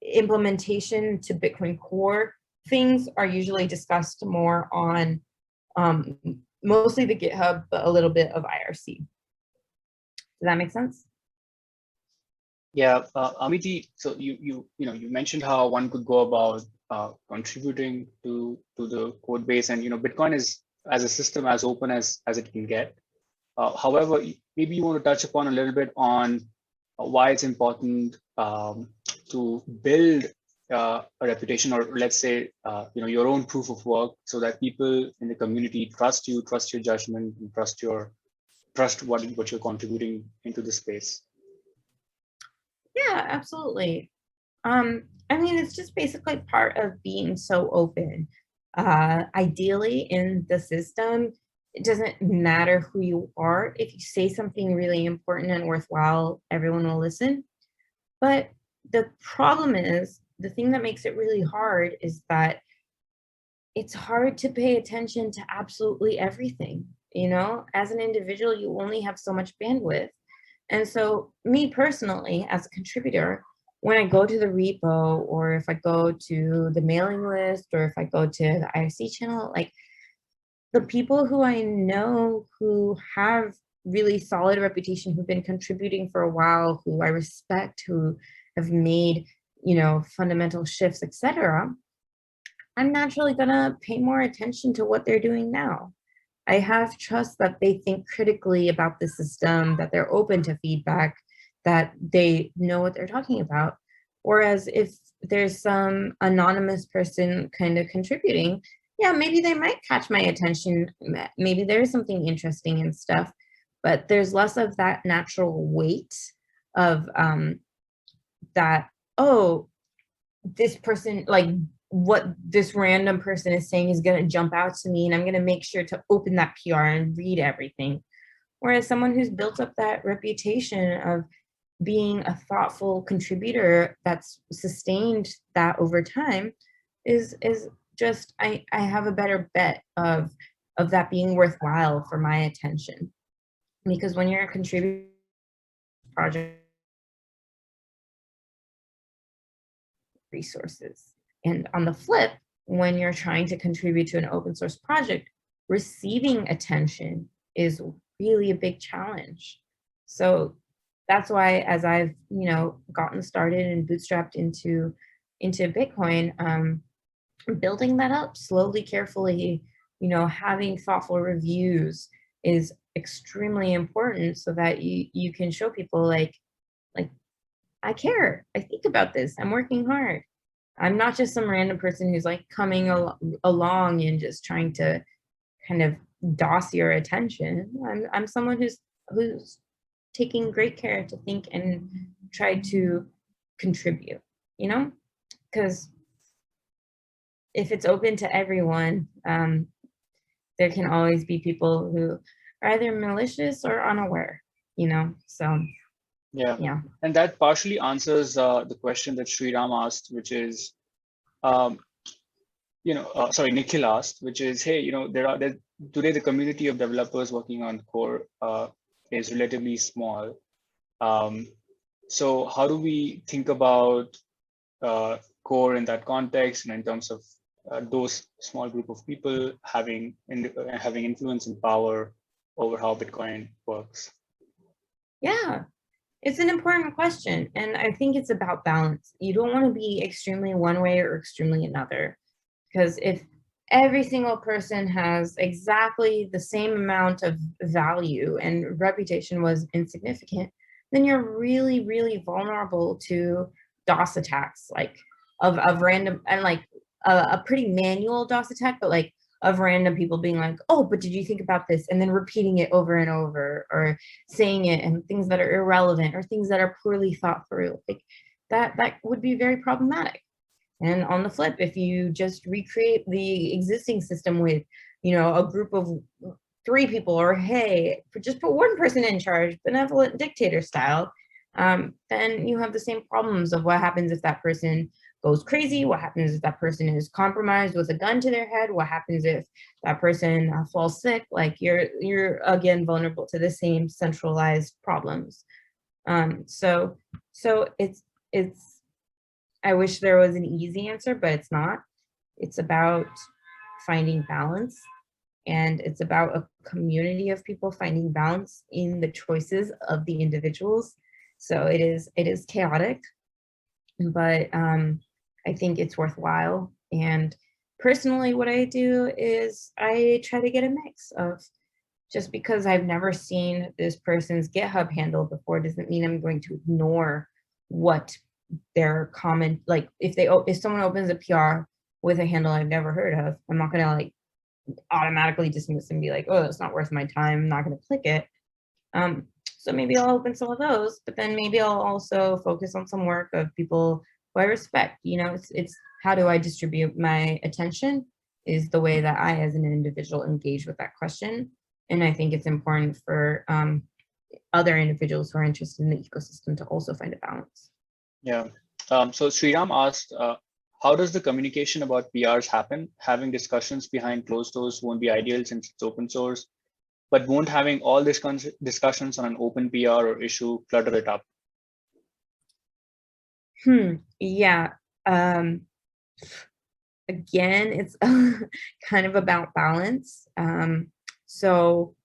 Implementation to Bitcoin Core things are usually discussed more on mostly the GitHub, but a little bit of IRC. Does that make sense? Yeah, Amiti, so you mentioned how one could go about contributing to the code base, and Bitcoin is as a system as open as it can get. However, maybe you want to touch upon a little bit on why it's important to build a reputation, or let's say, your own proof of work, so that people in the community trust you, trust your judgment, and trust what you're contributing into the space? Yeah, absolutely. I mean, it's just basically part of being so open. Ideally, in the system, it doesn't matter who you are. If you say something really important and worthwhile, everyone will listen. But the problem is, the thing that makes it really hard is that it's hard to pay attention to absolutely everything. You know, as an individual, you only have so much bandwidth. And so, me personally, as a contributor, when I go to the repo, or if I go to the mailing list, or if I go to the IRC channel, like the people who I know who have really solid reputation, who've been contributing for a while, who I respect, who have made, fundamental shifts, etc., I'm naturally gonna pay more attention to what they're doing now. I have trust that they think critically about the system, that they're open to feedback, that they know what they're talking about. Whereas if there's some anonymous person kind of contributing, yeah, maybe they might catch my attention. Maybe there's something interesting and stuff, but there's less of that natural weight of that, oh, this person, like what this random person is saying is going to jump out to me, and I'm going to make sure to open that PR and read everything. Whereas someone who's built up that reputation of being a thoughtful contributor that's sustained that over time is just, I have a better bet of that being worthwhile for my attention. Because when you're a contributor project resources. And on the flip, when you're trying to contribute to an open source project, receiving attention is really a big challenge. So that's why, as I've gotten started and bootstrapped into Bitcoin, building that up slowly, carefully, having thoughtful reviews is extremely important, so that you can show people like I care. I think about this. I'm working hard. I'm not just some random person who's like coming along and just trying to kind of DOS your attention. I'm someone who's taking great care to think and try to contribute, because if it's open to everyone, there can always be people who are either malicious or unaware, so Yeah. yeah. And that partially answers the question that Sriram asked, which is, sorry, Nikhil asked, which is, hey, today the community of developers working on core is relatively small. So how do we think about core in that context, and in terms of those small group of people having influence and power over how Bitcoin works? Yeah, it's an important question, and I think it's about balance. You don't want to be extremely one way or extremely another, because if every single person has exactly the same amount of value and reputation was insignificant, then you're really, really vulnerable to DOS attacks, like of random, and like a pretty manual DOS attack, but like of random people being like, oh, but did you think about this? And then repeating it over and over, or saying it, and things that are irrelevant or things that are poorly thought through. Like that would be very problematic. And on the flip, if you just recreate the existing system with, a group of 3 people, or hey, just put one person in charge, benevolent dictator style, then you have the same problems of what happens if that person goes crazy, what happens if that person is compromised with a gun to their head, what happens if that person falls sick. Like you're again vulnerable to the same centralized problems. So it's I wish there was an easy answer, but it's not. It's about finding balance, and it's about a community of people finding balance in the choices of the individuals. So it is chaotic, but I think it's worthwhile. And personally, what I do is I try to get a mix of, just because I've never seen this person's GitHub handle before doesn't mean I'm going to ignore what their comment, like if someone opens a PR with a handle I've never heard of, I'm not gonna like automatically dismiss and be like, oh, it's not worth my time, I'm not gonna click it. So maybe I'll open some of those, but then maybe I'll also focus on some work of people who I respect. You know, it's how do I distribute my attention is the way that I, as an individual, engage with that question. And I think it's important for other individuals who are interested in the ecosystem to also find a balance. Yeah. So Sriram asked, how does the communication about PRs happen? Having discussions behind closed doors won't be ideal since it's open source, but won't having all these discussions on an open PR or issue clutter it up? Yeah. Again, it's kind of about balance. So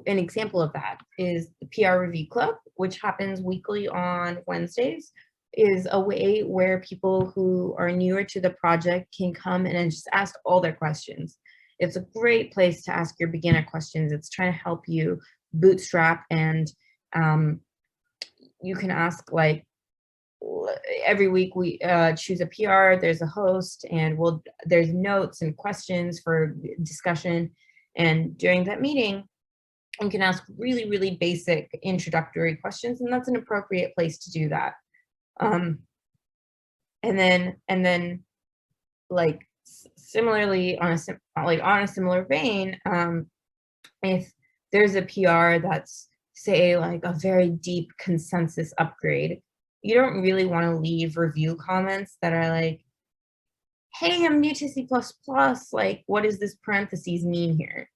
an example of that is the PR Review Club, which happens weekly on Wednesdays, is a way where people who are newer to the project can come in and just ask all their questions. It's a great place to ask your beginner questions. It's trying to help you bootstrap, and you can ask, like, every week we choose a PR, there's a host, and there's notes and questions for discussion. And during that meeting, you can ask really, really basic introductory questions, and that's an appropriate place to do that. And then like similarly on a similar vein, if there's a PR that's, say, like a very deep consensus upgrade, you don't really want to leave review comments that are like, hey, I'm new to C++, like, what does this parentheses mean here?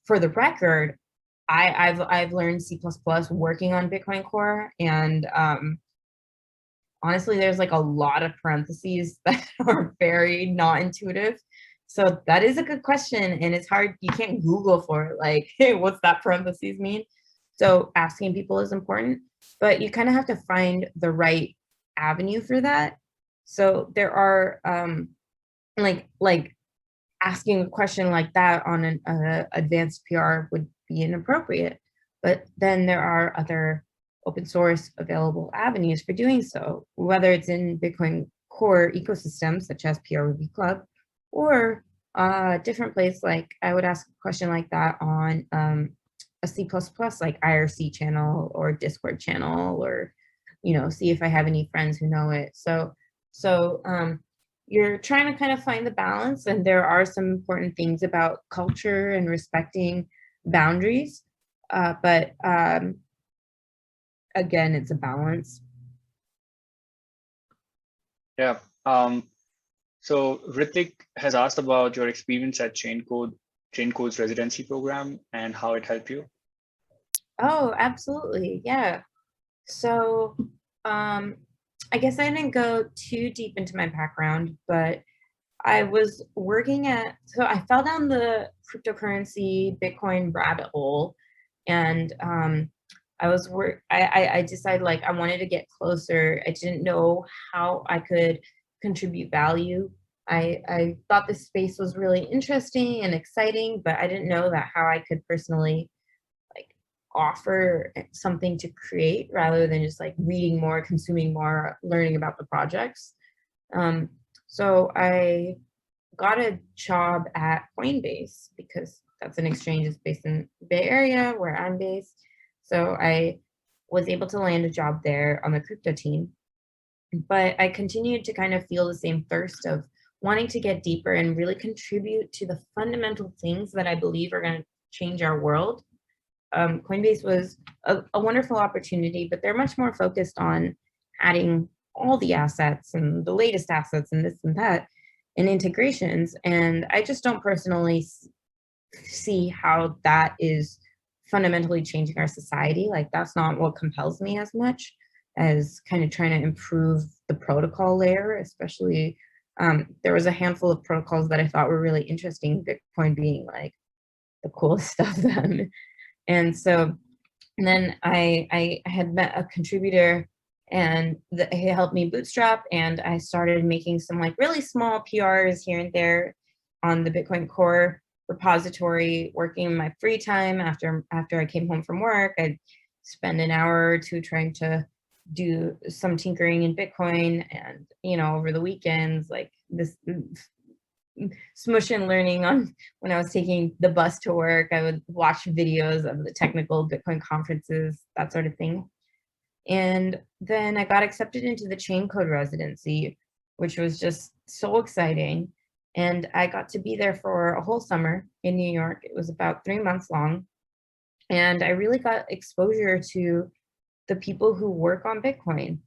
For the record, I've learned C++ working on Bitcoin Core, and honestly, there's like a lot of parentheses that are very not intuitive. So that is a good question, and it's hard. You can't Google for it, like, hey, what's that parentheses mean? So asking people is important, but you kind of have to find the right avenue for that. So there are like asking a question like that on an advanced PR would be inappropriate. But then there are other open source available avenues for doing so, whether it's in Bitcoin Core ecosystems such as PR Review Club, or a different place. Like I would ask a question like that on a C++ like IRC channel or Discord channel, or see if I have any friends who know it. So you're trying to kind of find the balance, and there are some important things about culture and respecting boundaries, but again, it's a balance. Yeah. So Ritik has asked about your experience at Chaincode's residency program and how it helped you. Oh, absolutely. Yeah. So I guess I didn't go too deep into my background, but I was working so I fell down the cryptocurrency Bitcoin rabbit hole, and I decided, like, I wanted to get closer. I didn't know how I could contribute value. I thought this space was really interesting and exciting, but I didn't know that how I could personally, like, offer something to create rather than just like reading more, consuming more, learning about the projects. So I got a job at Coinbase because that's an exchange that's based in the Bay Area where I'm based. So I was able to land a job there on the crypto team. But I continued to kind of feel the same thirst of wanting to get deeper and really contribute to the fundamental things that I believe are going to change our world. Coinbase was a wonderful opportunity, but they're much more focused on adding all the assets and the latest assets and this and that and integrations. And I just don't personally see how that is fundamentally changing our society. Like, that's not what compels me as much as kind of trying to improve the protocol layer, especially there was a handful of protocols that I thought were really interesting, Bitcoin being like the coolest of them. And so then I had met a contributor, and he helped me bootstrap, and I started making some like really small PRs here and there on the Bitcoin Core repository, working in my free time after I came home from work. I'd spend an hour or two trying to do some tinkering in Bitcoin, and over the weekends, like this smush and learning on when I was taking the bus to work, I would watch videos of the technical Bitcoin conferences, that sort of thing. And then I got accepted into the chain code residency, which was just so exciting. And I got to be there for a whole summer in New York. It was about 3 months long. And I really got exposure to the people who work on Bitcoin.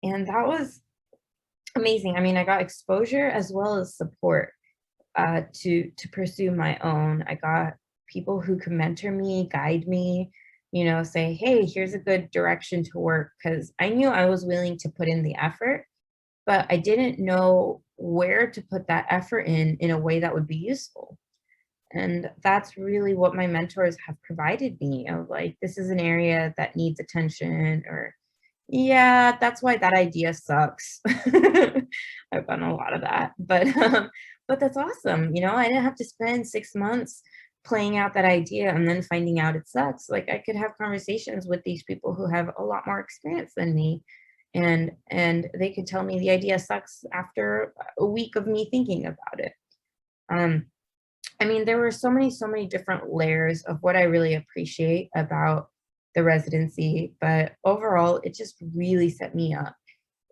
And that was amazing. I mean, I got exposure as well as support to pursue my own. I got people who could mentor me, guide me, say, hey, here's a good direction to work, because I knew I was willing to put in the effort, but I didn't know where to put that effort in a way that would be useful. And that's really what my mentors have provided me, of like, this is an area that needs attention, or yeah, that's why that idea sucks. I've done a lot of that, but that's awesome. I didn't have to spend 6 months playing out that idea and then finding out it sucks. Like, I could have conversations with these people who have a lot more experience than me, and they could tell me the idea sucks after a week of me thinking about it. I mean, there were so many different layers of what I really appreciate about the residency, but overall, it just really set me up.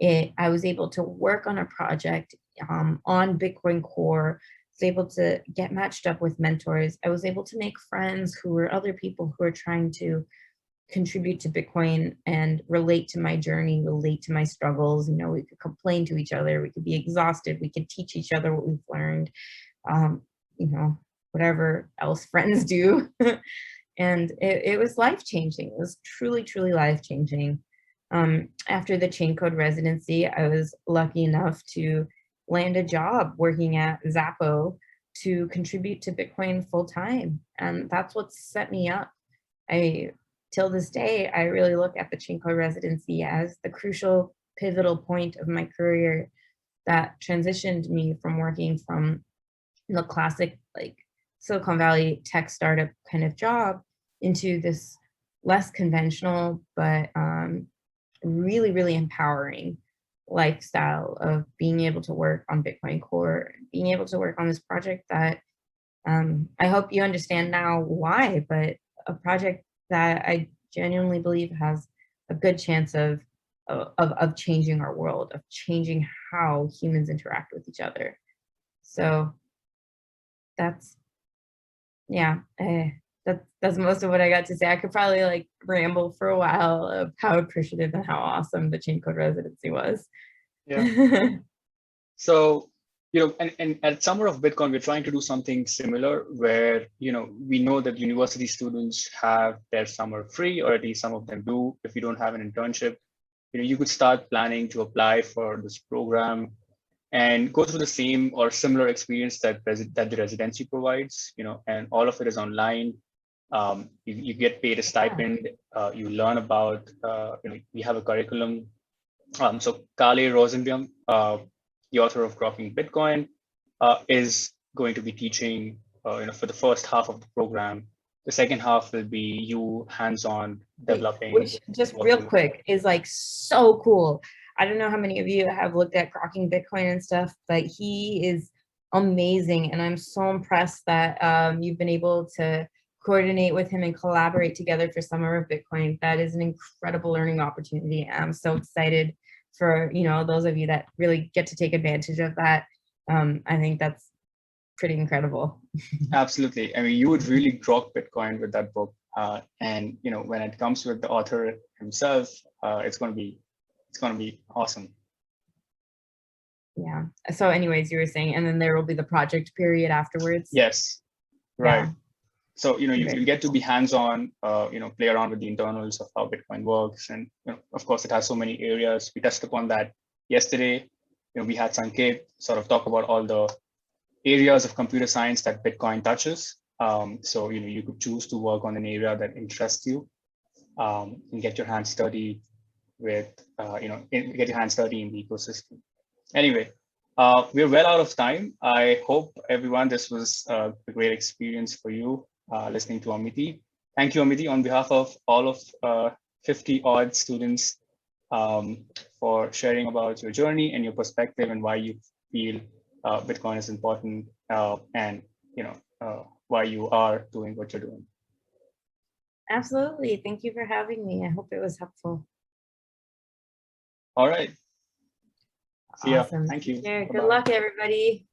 I was able to work on a project on Bitcoin Core. I was able to get matched up with mentors. I was able to make friends who were other people who are trying to contribute to Bitcoin and relate to my journey, relate to my struggles. We could complain to each other. We could be exhausted. We could teach each other what we've learned. Whatever else friends do. And it was life-changing. It was truly, truly life-changing. After the chain code residency, I was lucky enough to land a job working at Zappo to contribute to Bitcoin full-time. And that's what set me up. Till this day, I really look at the chain code residency as the crucial, pivotal point of my career that transitioned me from working from the classic, like, Silicon Valley tech startup kind of job into this less conventional, but really, really empowering lifestyle of being able to work on Bitcoin Core, being able to work on this project that I hope you understand now why, but a project that I genuinely believe has a good chance of changing our world, of changing how humans interact with each other. So that's, yeah, that's most of what I got to say. I could probably like ramble for a while of how appreciative and how awesome the chain code residency was. Yeah. So, and at Summer of Bitcoin, we're trying to do something similar where, we know that university students have their summer free, or at least some of them do. If you don't have an internship, you could start planning to apply for this program and go through the same or similar experience that the residency provides, and all of it is online. You get paid a stipend, you learn about, we have a curriculum. So Kale Rosenbaum, the author of Grokking Bitcoin, is going to be teaching, for the first half of the program. The second half will be you hands-on developing. Which, just real quick, is like so cool. I don't know how many of you have looked at Grokking Bitcoin and stuff, but he is amazing. And I'm so impressed that you've been able to coordinate with him and collaborate together for Summer of Bitcoin. That is an incredible learning opportunity. I'm so excited for, those of you that really get to take advantage of that. I think that's pretty incredible. Absolutely. I mean, you would really grok Bitcoin with that book. And, when it comes with the author himself, it's going to be awesome. Yeah. So anyways, you were saying, and then there will be the project period afterwards. Yes. Right. Yeah. So, you get to be hands-on, play around with the internals of how Bitcoin works. And, of course, it has so many areas. We touched upon that yesterday. We had Sanket sort of talk about all the areas of computer science that Bitcoin touches. So, you could choose to work on an area that interests you, and get your hands dirty with, get your hands dirty in the ecosystem. Anyway, we're well out of time. I hope everyone, this was a great experience for you listening to Amiti. Thank you, Amiti, on behalf of all of 50 odd students for sharing about your journey and your perspective and why you feel Bitcoin is important and why you are doing what you're doing. Absolutely. Thank you for having me. I hope it was helpful. All right. See ya. Awesome. Thank you. Yeah, good Bye-bye. luck, everybody.